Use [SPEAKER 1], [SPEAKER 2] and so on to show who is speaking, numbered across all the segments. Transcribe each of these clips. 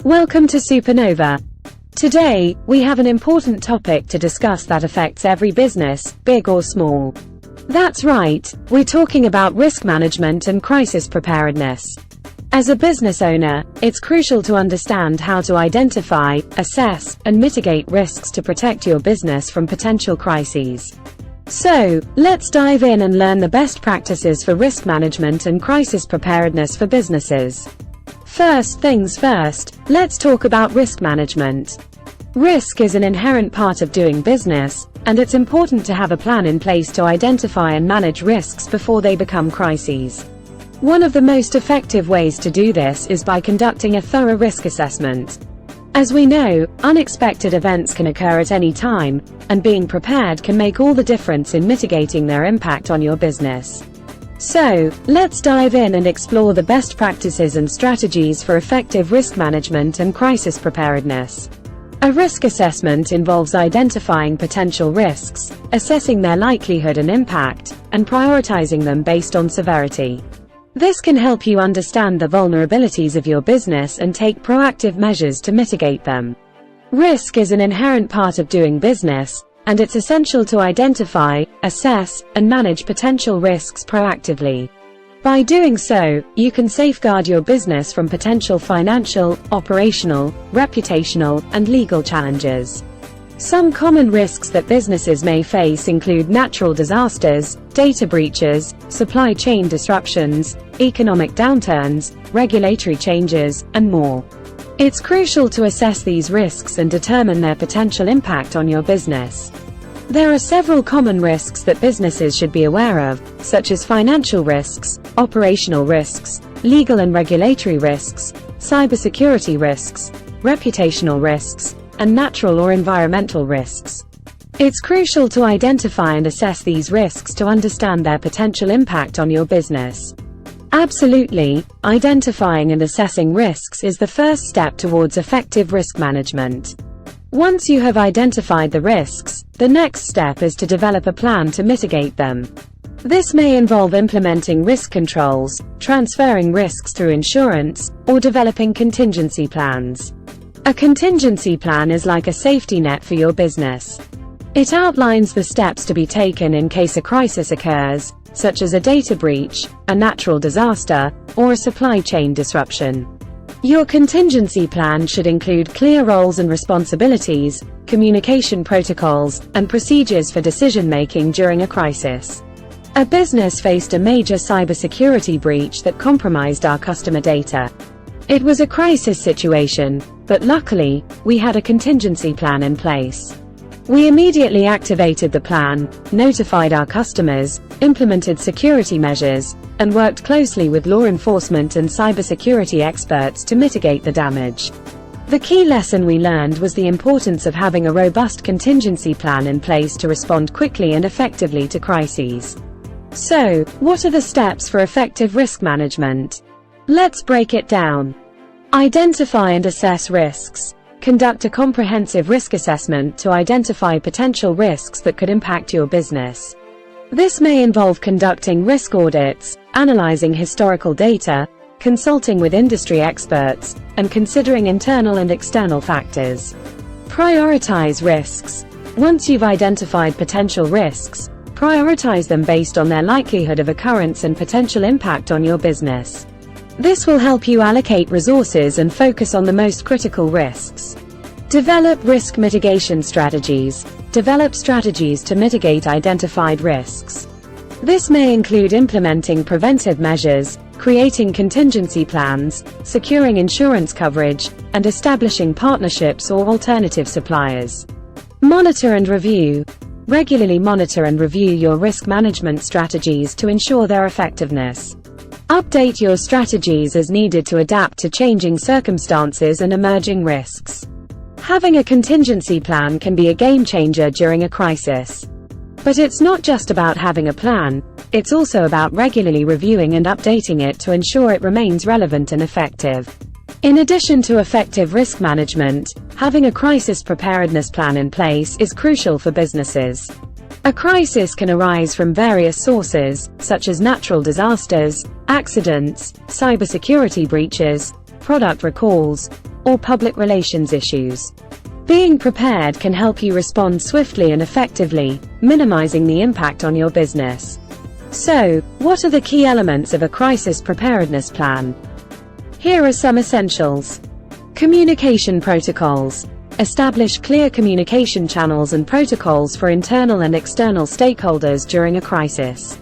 [SPEAKER 1] Welcome to Supernova. Today, we have an important topic to discuss that affects every business, big or small. That's right, we're talking about risk management and crisis preparedness. As a business owner, it's crucial to understand how to identify, assess, and mitigate risks to protect your business from potential crises. So, let's dive in and learn the best practices for risk management and crisis preparedness for businesses. First things first, let's talk about risk management. Risk is an inherent part of doing business, and it's important to have a plan in place to identify and manage risks before they become crises. One of the most effective ways to do this is by conducting a thorough risk assessment. As we know, unexpected events can occur at any time, and being prepared can make all the difference in mitigating their impact on your business. So, let's dive in and explore the best practices and strategies for effective risk management and crisis preparedness. A risk assessment involves identifying potential risks, assessing their likelihood and impact, and prioritizing them based on severity. This can help you understand the vulnerabilities of your business and take proactive measures to mitigate them. Risk is an inherent part of doing business, and it's essential to identify, assess, and manage potential risks proactively. By doing so, you can safeguard your business from potential financial, operational, reputational, and legal challenges. Some common risks that businesses may face include natural disasters, data breaches, supply chain disruptions, economic downturns, regulatory changes, and more. It's crucial to assess these risks and determine their potential impact on your business. There are several common risks that businesses should be aware of, such as financial risks, operational risks, legal and regulatory risks, cybersecurity risks, reputational risks, and natural or environmental risks. It's crucial to identify and assess these risks to understand their potential impact on your business. Absolutely, identifying and assessing risks is the first step towards effective risk management. Once you have identified the risks, the next step is to develop a plan to mitigate them. This may involve implementing risk controls, transferring risks through insurance, or developing contingency plans. A contingency plan is like a safety net for your business. It outlines the steps to be taken in case a crisis occurs, such as a data breach, a natural disaster, or a supply chain disruption. Your contingency plan should include clear roles and responsibilities, communication protocols, and procedures for decision-making during a crisis. A business faced a major cybersecurity breach that compromised our customer data. It was a crisis situation, but luckily, we had a contingency plan in place. We immediately activated the plan, notified our customers, implemented security measures, and worked closely with law enforcement and cybersecurity experts to mitigate the damage. The key lesson we learned was the importance of having a robust contingency plan in place to respond quickly and effectively to crises. So, what are the steps for effective risk management? Let's break it down. Identify and assess risks. Conduct a comprehensive risk assessment to identify potential risks that could impact your business. This may involve conducting risk audits, analyzing historical data, consulting with industry experts, and considering internal and external factors. Prioritize risks. Once you've identified potential risks, prioritize them based on their likelihood of occurrence and potential impact on your business. This will help you allocate resources and focus on the most critical risks. Develop risk mitigation strategies. Develop strategies to mitigate identified risks. This may include implementing preventive measures, creating contingency plans, securing insurance coverage, and establishing partnerships or alternative suppliers. Monitor and review. Regularly monitor and review your risk management strategies to ensure their effectiveness. Update your strategies as needed to adapt to changing circumstances and emerging risks. Having a contingency plan can be a game changer during a crisis. But it's not just about having a plan, it's also about regularly reviewing and updating it to ensure it remains relevant and effective. In addition to effective risk management, having a crisis preparedness plan in place is crucial for businesses. A crisis can arise from various sources, such as natural disasters, accidents, cybersecurity breaches, product recalls, or public relations issues. Being prepared can help you respond swiftly and effectively, minimizing the impact on your business. So, what are the key elements of a crisis preparedness plan? Here are some essentials. Communication protocols. Establish clear communication channels and protocols for internal and external stakeholders during a crisis.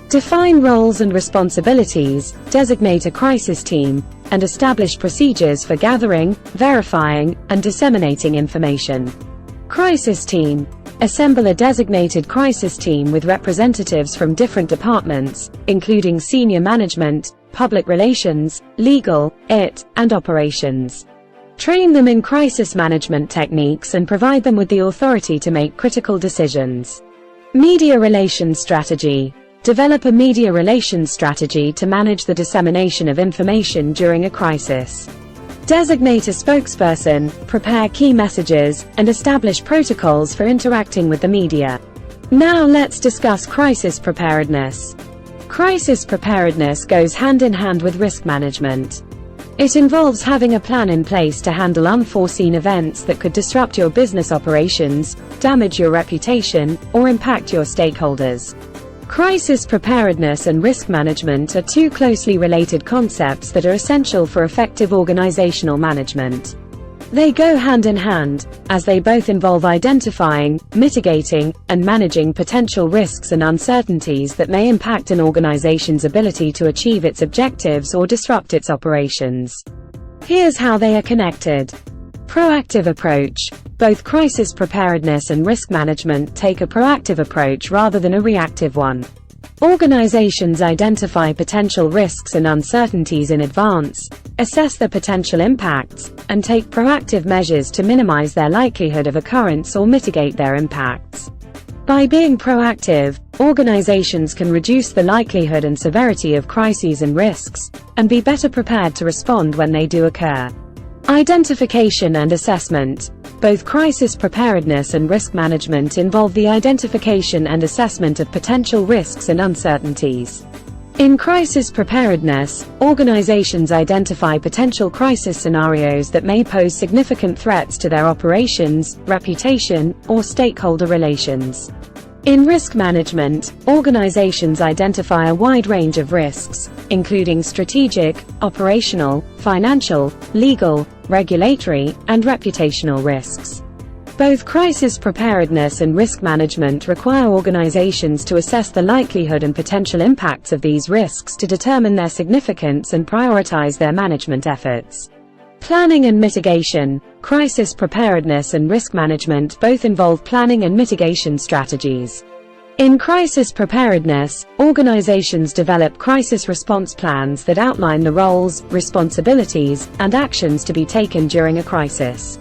[SPEAKER 1] Define roles and responsibilities, designate a crisis team, and establish procedures for gathering, verifying, and disseminating information. Crisis team. Assemble a designated crisis team with representatives from different departments, including senior management, public relations, legal, IT, and operations. Train them in crisis management techniques and provide them with the authority to make critical decisions. Media relations strategy. Develop a media relations strategy to manage the dissemination of information during a crisis. Designate a spokesperson, prepare key messages, and establish protocols for interacting with the media. Now let's discuss crisis preparedness. Crisis preparedness goes hand in hand with risk management. It involves having a plan in place to handle unforeseen events that could disrupt your business operations, damage your reputation, or impact your stakeholders. Crisis preparedness and risk management are two closely related concepts that are essential for effective organizational management. They go hand in hand, as they both involve identifying, mitigating, and managing potential risks and uncertainties that may impact an organization's ability to achieve its objectives or disrupt its operations. Here's how they are connected. Proactive approach. Both crisis preparedness and risk management take a proactive approach rather than a reactive one. Organizations identify potential risks and uncertainties in advance, assess their potential impacts, and take proactive measures to minimize their likelihood of occurrence or mitigate their impacts. By being proactive, organizations can reduce the likelihood and severity of crises and risks, and be better prepared to respond when they do occur. Identification and assessment. Both crisis preparedness and risk management involve the identification and assessment of potential risks and uncertainties. In crisis preparedness, organizations identify potential crisis scenarios that may pose significant threats to their operations, reputation, or stakeholder relations. In risk management, organizations identify a wide range of risks, including strategic, operational, financial, legal, regulatory, and reputational risks. Both crisis preparedness and risk management require organizations to assess the likelihood and potential impacts of these risks to determine their significance and prioritize their management efforts. Planning and mitigation. Crisis preparedness and risk management both involve planning and mitigation strategies. In crisis preparedness, organizations develop crisis response plans that outline the roles, responsibilities, and actions to be taken during a crisis.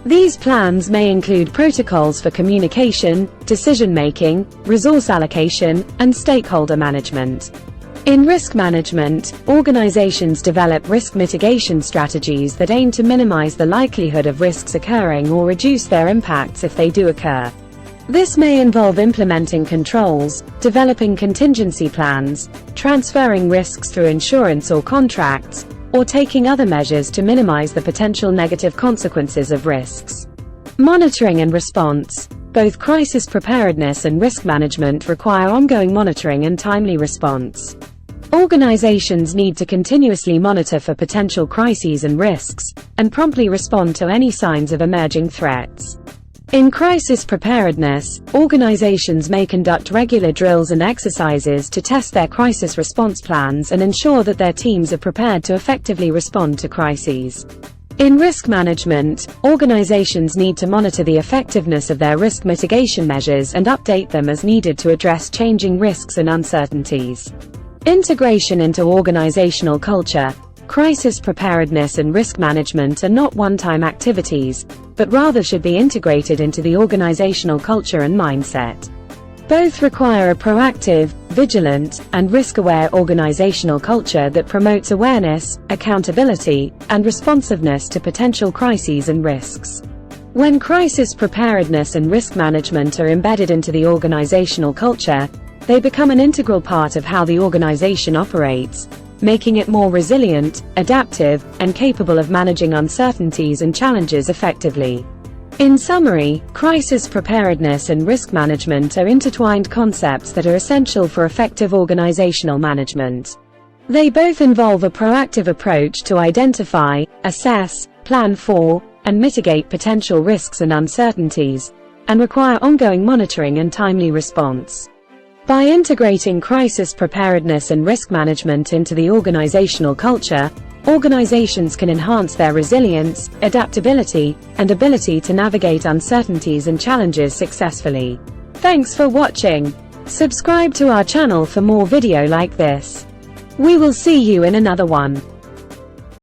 [SPEAKER 1] These plans may include protocols for communication, decision-making, resource allocation, and stakeholder management. In risk management, organizations develop risk mitigation strategies that aim to minimize the likelihood of risks occurring or reduce their impacts if they do occur. This may involve implementing controls, developing contingency plans, transferring risks through insurance or contracts, or taking other measures to minimize the potential negative consequences of risks. Monitoring and response. Both crisis preparedness and risk management require ongoing monitoring and timely response. Organizations need to continuously monitor for potential crises and risks, and promptly respond to any signs of emerging threats. In crisis preparedness, organizations may conduct regular drills and exercises to test their crisis response plans and ensure that their teams are prepared to effectively respond to crises. In risk management, organizations need to monitor the effectiveness of their risk mitigation measures and update them as needed to address changing risks and uncertainties. Integration into organizational culture. Crisis preparedness and risk management are not one-time activities, but rather should be integrated into the organizational culture and mindset. Both require a proactive, vigilant, and risk-aware organizational culture that promotes awareness, accountability, and responsiveness to potential crises and risks. When crisis preparedness and risk management are embedded into the organizational culture, they become an integral part of how the organization operates, making it more resilient, adaptive, and capable of managing uncertainties and challenges effectively. In summary, crisis preparedness and risk management are intertwined concepts that are essential for effective organizational management. They both involve a proactive approach to identify, assess, plan for, and mitigate potential risks and uncertainties, and require ongoing monitoring and timely response. By integrating crisis preparedness and risk management into the organizational culture, organizations can enhance their resilience, adaptability, and ability to navigate uncertainties and challenges successfully. Thanks for watching. Subscribe to our channel for more video like this. We will see you in another one.